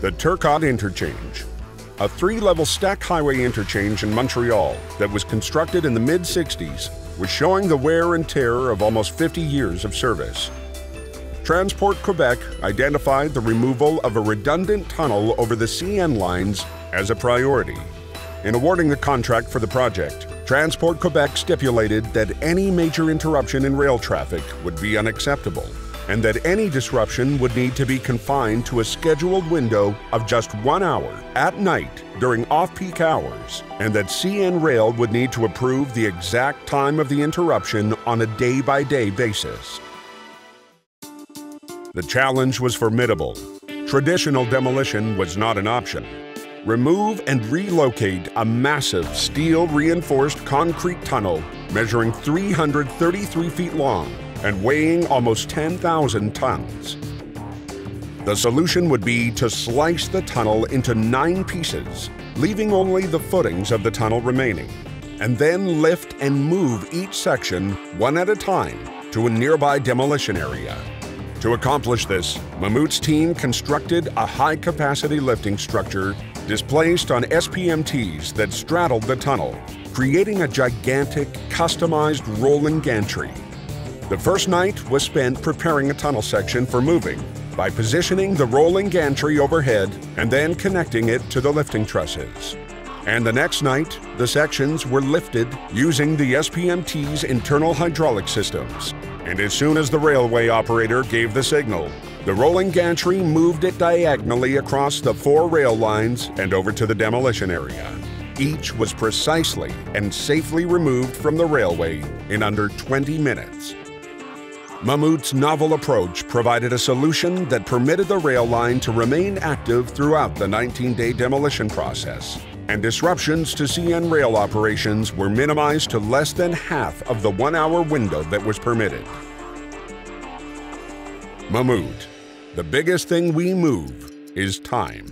The Turcot Interchange, a 3-level stacked highway interchange in Montreal that was constructed in the mid-60s, was showing the wear and tear of almost 50 years of service. Transport Québec identified the removal of a redundant tunnel over the CN lines as a priority. In awarding the contract for the project, Transport Québec stipulated that any major interruption in rail traffic would be unacceptable, and that any disruption would need to be confined to a scheduled window of just 1 hour at night during off-peak hours, and that CN Rail would need to approve the exact time of the interruption on a day-by-day basis. The challenge was formidable. Traditional demolition was not an option. Remove and relocate a massive steel-reinforced concrete tunnel measuring 333 feet long and weighing almost 10,000 tons. The solution would be to slice the tunnel into 9 pieces, leaving only the footings of the tunnel remaining, and then lift and move each section one at a time to a nearby demolition area. To accomplish this, Mammoet's team constructed a high-capacity lifting structure displaced on SPMTS that straddled the tunnel, creating a gigantic, customized rolling gantry. The first night was spent preparing a tunnel section for moving by positioning the rolling gantry overhead and then connecting it to the lifting trusses. And the next night, the sections were lifted using the SPMT's internal hydraulic systems. And as soon as the railway operator gave the signal, the rolling gantry moved it diagonally across the 4 rail lines and over to the demolition area. Each was precisely and safely removed from the railway in under 20 minutes. Mammoet's novel approach provided a solution that permitted the rail line to remain active throughout the 19-day demolition process, and disruptions to CN rail operations were minimized to less than half of the 1-hour window that was permitted. Mammoet, the biggest thing we move is time.